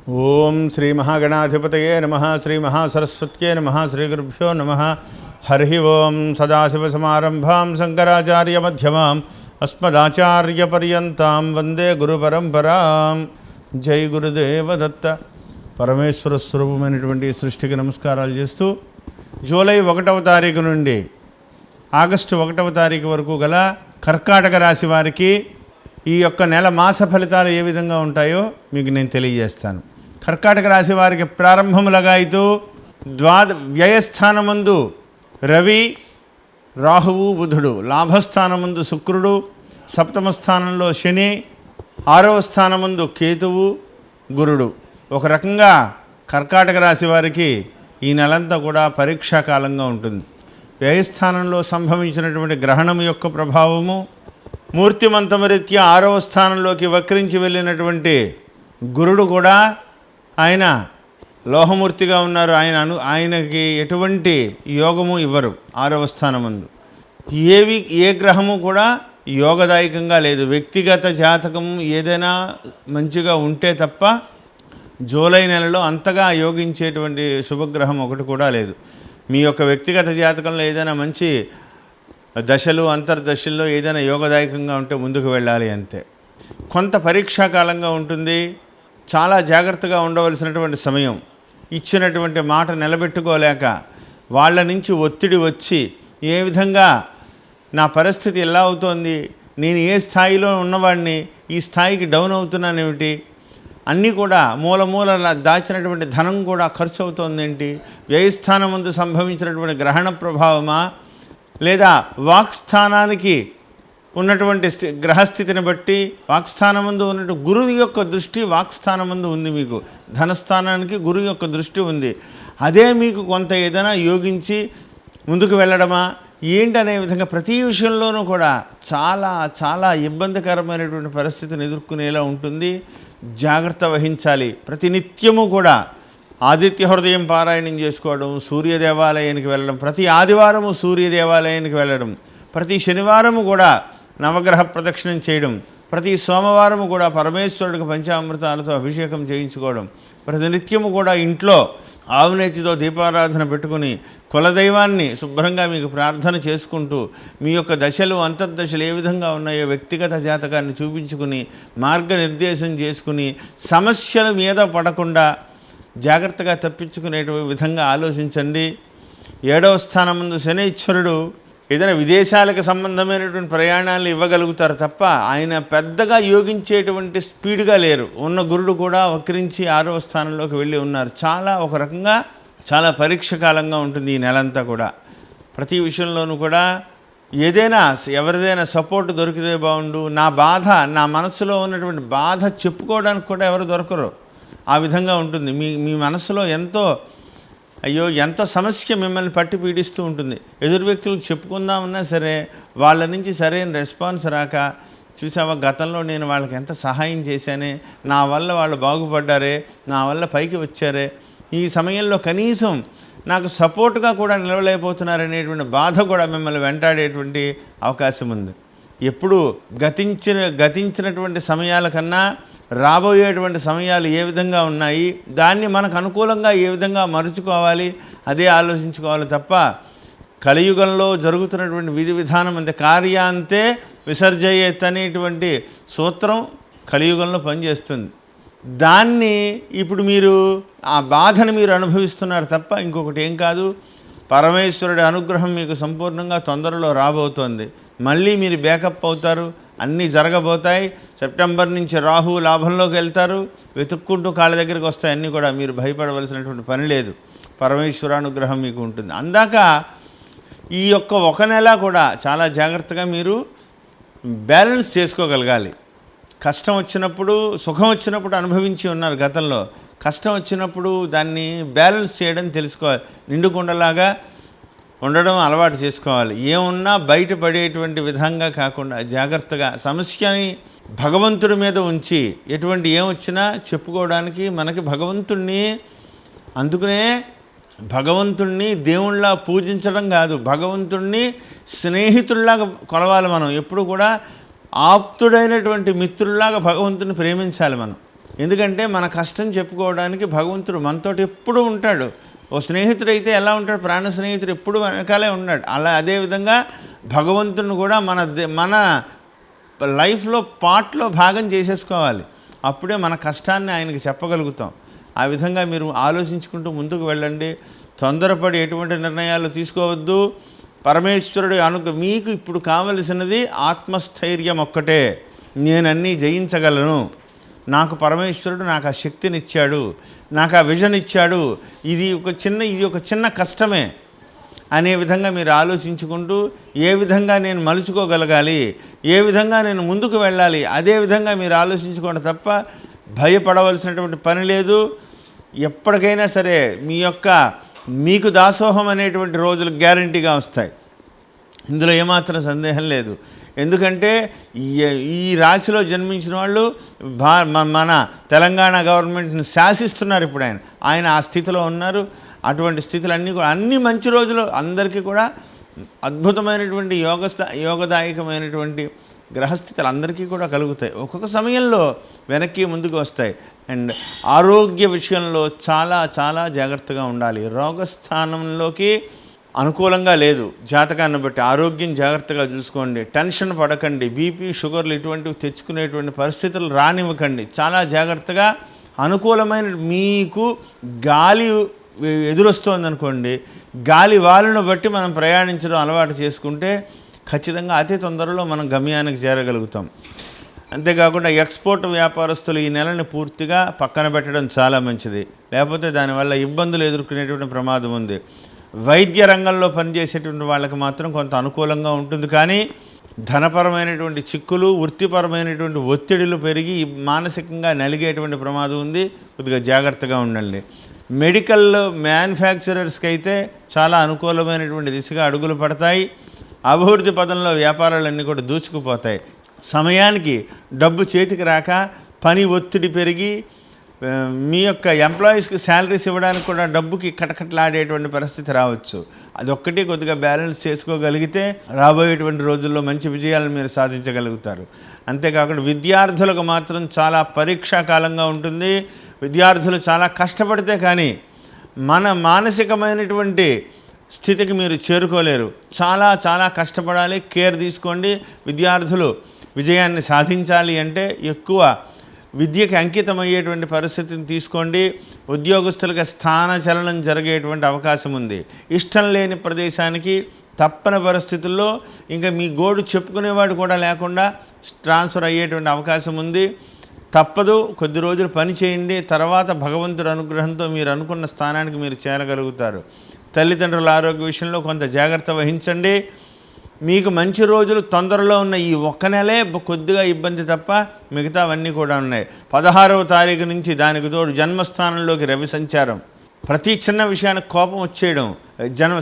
ఓం శ్రీ మహాగణాధిపతయే నమః శ్రీ మహాసరస్వత్యే నమః శ్రీ గురుభ్యో నమః హరి ఓం సదాశివసమారంభాం శంకరాచార్యమధ్యమాం అస్మదాచార్యపర్యంతాం వందే గురుపరంపరాం. జై గురుదేవదత్త. పరమేశ్వర స్వరూపమైనటువంటి సృష్టికి నమస్కారాలు చేస్తూ జూలై 1వ తారీఖు నుండి ఆగస్టు 1వ తారీఖు వరకు గల కర్కాటక రాశి వారికి ఈ యొక్క నెల మాస ఫలితాలు ఏ విధంగా ఉంటాయో మీకు నేను తెలియజేస్తాను. కర్కాటక రాశి వారికి ప్రారంభములగాయితూ వ్యయస్థానమందు రవి, రాహువు, బుధుడు, లాభస్థానమందు శుక్రుడు, సప్తమ స్థానంలో శని, 6వ స్థానమందు కేతువు, గురుడు. ఒక రకంగా కర్కాటక రాశి వారికి ఈ నెలంతా కూడా పరీక్షాకాలంగా ఉంటుంది. వ్యయస్థానంలో సంభవించినటువంటి గ్రహణం యొక్క ప్రభావము, మూర్తిమంతమరీత్యా 6వ స్థానంలోకి వక్రించి వెళ్ళినటువంటి గురుడు కూడా ఆయన లోహమూర్తిగా ఉన్నారు. ఆయనకి ఎటువంటి యోగము ఇవ్వరు. 6వ స్థానమందు ఏ గ్రహము కూడా యోగదాయకంగా లేదు. వ్యక్తిగత జాతకం ఏదైనా మంచిగా ఉంటే తప్ప జూలై నెలలో అంతగా యోగించేటువంటి శుభగ్రహం ఒకటి కూడా లేదు. మీ యొక్క వ్యక్తిగత జాతకంలో ఏదైనా మంచి దశలు, అంతర్దశల్లో ఏదైనా యోగదాయకంగా ఉంటే ముందుకు వెళ్ళాలి అంతే. కొంత పరీక్షాకాలంగా ఉంటుంది. చాలా జాగ్రత్తగా ఉండవలసినటువంటి సమయం. ఇచ్చినటువంటి మాట నిలబెట్టుకోలేక వాళ్ళ నుంచి ఒత్తిడి వచ్చి ఏ విధంగా నా పరిస్థితి ఎలా అవుతోంది, నేను ఏ స్థాయిలో ఉన్నవాడిని ఈ స్థాయికి డౌన్ అవుతున్నానేమిటి, అన్నీ కూడా మూల దాచినటువంటి ధనం కూడా ఖర్చు అవుతోంది ఏంటి, వ్యయస్థానం ముందు సంభవించినటువంటి గ్రహణ ప్రభావమా, లేదా వాక్స్థానానికి ఉన్నటువంటి గ్రహస్థితిని బట్టి వాక్స్థానమందు ఉన్నట్టు గురువు యొక్క దృష్టి వాక్స్థానమందు ఉంది. మీకు ధనస్థానానికి గురువు యొక్క దృష్టి ఉంది. అదే మీకు కొంత ఏదైనా యోగించి ముందుకు వెళ్ళడమా ఏంటనే విధంగా ప్రతి విషయంలోనూ కూడా చాలా చాలా ఇబ్బందికరమైనటువంటి పరిస్థితిని ఎదుర్కొనేలా ఉంటుంది. జాగ్రత్త వహించాలి. ప్రతినిత్యము కూడా ఆదిత్య హృదయం పారాయణం చేసుకోవడం, సూర్య దేవాలయానికి వెళ్ళడం, ప్రతి ఆదివారము సూర్య దేవాలయానికి వెళ్ళడం, ప్రతి శనివారము కూడా నవగ్రహ ప్రదక్షిణం చేయడం, ప్రతి సోమవారము కూడా పరమేశ్వరుడికి పంచామృతాలతో అభిషేకం చేయించుకోవడం, ప్రతినిత్యము కూడా ఇంట్లో ఆవునేతితో దీపారాధన పెట్టుకుని కులదైవాన్ని శుభ్రంగా మీకు ప్రార్థన చేసుకుంటూ మీ యొక్క దశలు, అంతర్దశలు ఏ విధంగా ఉన్నాయో వ్యక్తిగత జాతకాన్ని చూపించుకుని మార్గనిర్దేశం చేసుకుని సమస్యల మీద పడకుండా జాగ్రత్తగా తప్పించుకునే విధంగా ఆలోచించండి. 7వ స్థానం ముందు శనైశ్వరుడు ఏదైనా విదేశాలకు సంబంధమైనటువంటి ప్రయాణాలు ఇవ్వగలుగుతారు తప్ప ఆయన పెద్దగా యోగించేటువంటి స్పీడ్గా లేరు. ఉన్న గురుడు కూడా వక్రించి 6వ స్థానంలోకి వెళ్ళి ఉన్నారు. ఒక రకంగా చాలా పరీక్షకాలంగా ఉంటుంది ఈ నెలంతా కూడా. ప్రతి విషయంలోనూ కూడా ఏదైనా ఎవరిదైనా సపోర్ట్ దొరికితే బాగుండు, నా బాధ, నా మనసులో ఉన్నటువంటి బాధ చెప్పుకోవడానికి కూడా ఎవరు దొరకరు. ఆ విధంగా ఉంటుంది. మీ మనసులో ఎంతో సమస్య మిమ్మల్ని పట్టి పీడిస్తూ ఉంటుంది. ఎదురు వ్యక్తులకు చెప్పుకుందామన్నా సరే వాళ్ళ నుంచి సరైన రెస్పాన్స్ రాక, చూసావా గతంలో నేను వాళ్ళకి ఎంత సహాయం చేశానే, నా వల్ల వాళ్ళు బాగుపడ్డారే, నా వల్ల పైకి వచ్చారే, ఈ సమయంలో కనీసం నాకు సపోర్ట్గా కూడా నిలవలేకపోతున్నారనేటువంటి బాధ కూడా మిమ్మల్ని వెంటాడేటువంటి అవకాశం ఉంది. ఎప్పుడు గతించినటువంటి సమయాల కన్నా రాబోయేటువంటి సమయాలు ఏ విధంగా ఉన్నాయి, దాన్ని మనకు అనుకూలంగా ఏ విధంగా మరుచుకోవాలి అదే ఆలోచించుకోవాలి తప్ప కలియుగంలో జరుగుతున్నటువంటి విధి విధానం అంతే. కార్యాంతే విసర్జయేత్ అనేటువంటి సూత్రం కలియుగంలో పనిచేస్తుంది. దాన్ని ఇప్పుడు మీరు ఆ బాధను మీరు అనుభవిస్తున్నారు తప్ప ఇంకొకటి ఏం కాదు. పరమేశ్వరుడి అనుగ్రహం మీకు సంపూర్ణంగా తొందరలో రాబోతోంది. మళ్ళీ మీరు బ్యాకప్ అవుతారు. అన్నీ జరగబోతాయి. సెప్టెంబర్ నుంచి రాహువు లాభంలోకి వెళ్తారు. వెతుక్కుంటూ కాళ్ళ దగ్గరికి వస్తాయి. అన్నీ కూడా మీరు భయపడవలసినటువంటి పని లేదు. పరమేశ్వరానుగ్రహం మీకు ఉంటుంది. అందాక ఈ యొక్క ఒక నెల కూడా చాలా జాగ్రత్తగా మీరు బ్యాలెన్స్ చేసుకోగలగాలి. కష్టం వచ్చినప్పుడు, సుఖం వచ్చినప్పుడు అనుభవించి ఉన్నారు గతంలో. కష్టం వచ్చినప్పుడు దాన్ని బ్యాలెన్స్ చేయడం తెలుసుకోవాలి. నిండుకుండలాగా ఉండడం అలవాటు చేసుకోవాలి. ఏమున్నా బయటపడేటువంటి విధంగా కాకుండా జాగ్రత్తగా సమస్యని భగవంతుడి మీద ఉంచి ఎటువంటి ఏమొచ్చినా చెప్పుకోవడానికి మనకి అందుకనే భగవంతుణ్ణి దేవుళ్ళ పూజించడం కాదు, భగవంతుణ్ణి స్నేహితుల్లాగా కొలవాలి. మనం ఎప్పుడు కూడా ఆప్తుడైనటువంటి మిత్రుల్లాగా భగవంతుని ప్రేమించాలి మనం. ఎందుకంటే మన కష్టం చెప్పుకోవడానికి భగవంతుడు మనతోటి ఎప్పుడూ ఉంటాడు. ఓ స్నేహితుడైతే ఎలా ఉంటాడు, ప్రాణ స్నేహితుడు ఎప్పుడు వెనకాలే ఉన్నాడు. అదేవిధంగా భగవంతుడిని కూడా మన లైఫ్లో పార్ట్లో భాగం చేసేసుకోవాలి. అప్పుడే మన కష్టాన్ని ఆయనకి చెప్పగలుగుతాం. ఆ విధంగా మీరు ఆలోచించుకుంటూ ముందుకు వెళ్ళండి. తొందరపడి ఎటువంటి నిర్ణయాలు తీసుకోవద్దు. పరమేశ్వరుడు మీకు ఇప్పుడు కావలసినది ఆత్మస్థైర్యం ఒక్కటే. నేనన్నీ జయించగలను, నాకు పరమేశ్వరుడు నాకు ఆ శక్తినిచ్చాడు, నాకు ఆ విజన్ ఇచ్చాడు, ఇది ఒక చిన్న కష్టమే అనే విధంగా మీరు ఆలోచించుకుంటూ ఏ విధంగా నేను మలుచుకోగలగాలి, ఏ విధంగా నేను ముందుకు వెళ్ళాలి, అదే విధంగా మీరు ఆలోచించుకోండి తప్ప భయపడవలసినటువంటి పని లేదు. ఎప్పటికైనా సరే మీకు దాసోహం అనేటువంటి రోజులు గ్యారంటీగా వస్తాయి. ఇందులో ఏమాత్రం సందేహం లేదు. ఎందుకంటే ఈ రాశిలో జన్మించిన వాళ్ళు మన తెలంగాణ గవర్నమెంట్ని శాసిస్తున్నారు. ఇప్పుడు ఆయన ఆ స్థితిలో ఉన్నారు. అటువంటి స్థితులన్నీ కూడా అన్ని మంచి రోజులు అందరికీ కూడా అద్భుతమైనటువంటి యోగదాయకమైనటువంటి గ్రహస్థితులు అందరికీ కూడా కలుగుతాయి. ఒక్కొక్క సమయంలో వెనక్కి ముందుకు వస్తాయి. అండ్ ఆరోగ్య విషయంలో చాలా చాలా జాగ్రత్తగా ఉండాలి. రోగస్థానంలోకి అనుకూలంగా లేదు జాతకాన్ని బట్టి. ఆరోగ్యం జాగ్రత్తగా చూసుకోండి. టెన్షన్ పడకండి. బీపీ షుగర్లు ఇటువంటివి తెచ్చుకునేటువంటి పరిస్థితులు రానివ్వకండి. చాలా జాగ్రత్తగా అనుకూలమైన మీకు గాలి ఎదురొస్తోందనుకోండి, గాలి వాలును బట్టి మనం ప్రయాణించడం అలవాటు చేసుకుంటే ఖచ్చితంగా అతి తొందరలో మనం గమ్యానికి చేరగలుగుతాం. అంతేకాకుండా ఎక్స్పోర్ట్ వ్యాపారస్తులు ఈ నెలని పూర్తిగా పక్కన పెట్టడం చాలా మంచిది. లేకపోతే దానివల్ల ఇబ్బందులు ఎదుర్కొనేటువంటి ప్రమాదం ఉంది. వైద్య రంగంలో పనిచేసేటువంటి వాళ్ళకి మాత్రం కొంత అనుకూలంగా ఉంటుంది. కానీ ధనపరమైనటువంటి చిక్కులు, వృత్తిపరమైనటువంటి ఒత్తిడిలు పెరిగి మానసికంగా నలిగేటువంటి ప్రమాదం ఉంది. కొద్దిగా జాగ్రత్తగా ఉండండి. మెడికల్ మ్యానుఫ్యాక్చరర్స్కి అయితే చాలా అనుకూలమైనటువంటి దిశగా అడుగులు పడతాయి. అభివృద్ధి పదంలో వ్యాపారాలన్నీ కూడా దూసుకుపోతాయి. సమయానికి డబ్బు చేతికి రాక పని ఒత్తిడి పెరిగి మీ ఎంప్లాయీస్కి శాలరీస్ ఇవ్వడానికి కూడా డబ్బుకి కటకట్లాడేటువంటి పరిస్థితి రావచ్చు. అదొక్కటి కొద్దిగా బ్యాలెన్స్ చేసుకోగలిగితే రాబోయేటువంటి రోజుల్లో మంచి విజయాలను మీరు సాధించగలుగుతారు. అంతేకాకుండా విద్యార్థులకు మాత్రం చాలా పరీక్షాకాలంగా ఉంటుంది. విద్యార్థులు చాలా కష్టపడితే కానీ మన మానసికమైనటువంటి స్థితికి మీరు చేరుకోలేరు. చాలా చాలా కష్టపడాలి, కేర్ తీసుకోండి. విద్యార్థులు విజయాన్ని సాధించాలి అంటే ఎక్కువ విద్యకి అంకితమయ్యేటువంటి పరిస్థితిని తీసుకోండి. ఉద్యోగస్తులకు స్థానచలనం జరిగేటువంటి అవకాశం ఉంది. ఇష్టం లేని ప్రదేశానికి తప్పని పరిస్థితుల్లో ఇంకా మీ గోడు చెప్పుకునేవాడు కూడా లేకుండా ట్రాన్స్ఫర్ అయ్యేటువంటి అవకాశం ఉంది. తప్పదు, కొద్ది రోజులు పని చేయండి. తర్వాత భగవంతుడి అనుగ్రహంతో మీరు అనుకున్న స్థానానికి మీరు చేరగలుగుతారు. తల్లిదండ్రుల ఆరోగ్య విషయంలో కొంత జాగ్రత్త వహించండి. మీకు మంచి రోజులు తొందరలో ఉన్న ఈ ఒక్క నెలే కొద్దిగా ఇబ్బంది తప్ప మిగతావన్నీ కూడా ఉన్నాయి. 16వ తారీఖు నుంచి దానికి తోడు జన్మస్థానంలోకి రవి సంచారం. ప్రతి చిన్న విషయానికి కోపం వచ్చేయడం.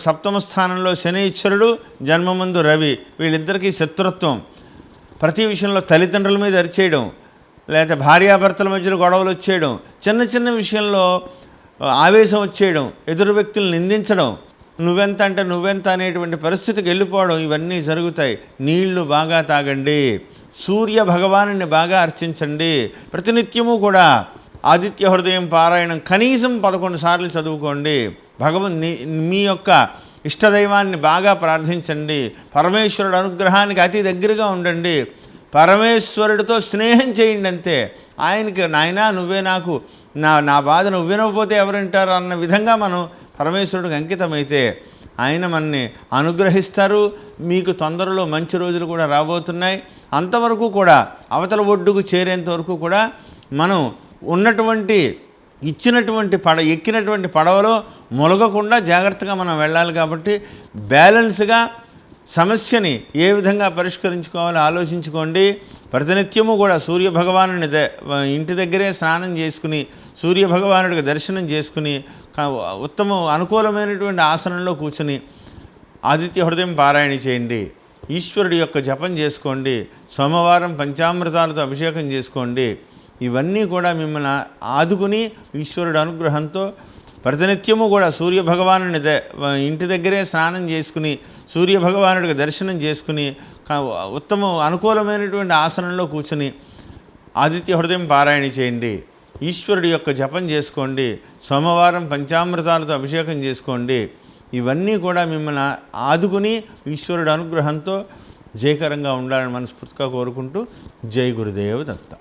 సప్తమ స్థానంలో శనీశ్వరుడు, జన్మమందు రవి, వీళ్ళిద్దరికీ శత్రుత్వం. ప్రతి విషయంలో తల్లిదండ్రుల మీద అరిచేయడం, లేకపోతే భార్యాభర్తల మధ్యలో గొడవలు వచ్చేయడం, చిన్న చిన్న విషయంలో ఆవేశం వచ్చేయడం, ఎదురు వ్యక్తులను నిందించడం, నువ్వెంత అంటే నువ్వెంత అనేటువంటి పరిస్థితికి వెళ్ళిపోవడం, ఇవన్నీ జరుగుతాయి. నీళ్లు బాగా తాగండి. సూర్య భగవానుని బాగా అర్చించండి. ప్రతినిత్యము కూడా ఆదిత్య హృదయం పారాయణం కనీసం 11 సార్లు చదువుకోండి. మీ ఇష్టదైవాన్ని బాగా ప్రార్థించండి. పరమేశ్వరుడు అనుగ్రహానికి అతి దగ్గరగా ఉండండి. పరమేశ్వరుడితో స్నేహం చేయండి అంతే. ఆయనకి నాయనా నువ్వే నాకు నా బాధ నువ్వు వినకపోతే ఎవరంటారు అన్న విధంగా మనం పరమేశ్వరుడికి అంకితమైతే ఆయన మనని అనుగ్రహిస్తారు. మీకు తొందరలో మంచి రోజులు కూడా రాబోతున్నాయి. అంతవరకు కూడా అవతల ఒడ్డుకు చేరేంత వరకు కూడా మనం ఎక్కినటువంటి పడవలో ములగకుండా జాగ్రత్తగా మనం వెళ్ళాలి. కాబట్టి బ్యాలెన్స్గా సమస్యని ఏ విధంగా పరిష్కరించుకోవాలో ఆలోచించుకోండి. ప్రతినిత్యము కూడా సూర్యభగవానుని ఇంటి దగ్గరే స్నానం చేసుకుని సూర్యభగవానుడికి దర్శనం చేసుకుని అనుకూలమైనటువంటి ఆసనంలో కూర్చుని ఆదిత్య హృదయం పారాయణ చేయండి. ఈశ్వరుడి యొక్క జపం చేసుకోండి. సోమవారం పంచామృతాలతో అభిషేకం చేసుకోండి. ఇవన్నీ కూడా మిమ్మల్ని ఆదుకుని ఈశ్వరుడి అనుగ్రహంతో ప్రతినిత్యము కూడా సూర్యభగవానుని ఇంటి దగ్గరే స్నానం చేసుకుని సూర్యభగవానుడికి దర్శనం చేసుకుని అనుకూలమైనటువంటి ఆసనంలో కూర్చుని ఆదిత్య హృదయం పారాయణ చేయండి. ఈశ్వరుడి యొక్క జపం చేసుకోండి, సోమవారం పంచామృతాలతో అభిషేకం చేసుకోండి. ఇవన్నీ కూడా మిమ్మల్ని ఆదుకుని ఈశ్వరుడు అనుగ్రహంతో జయకరంగా ఉండాలని మనస్ఫూర్తిగా కోరుకుంటూ జై గురుదేవ దత్త.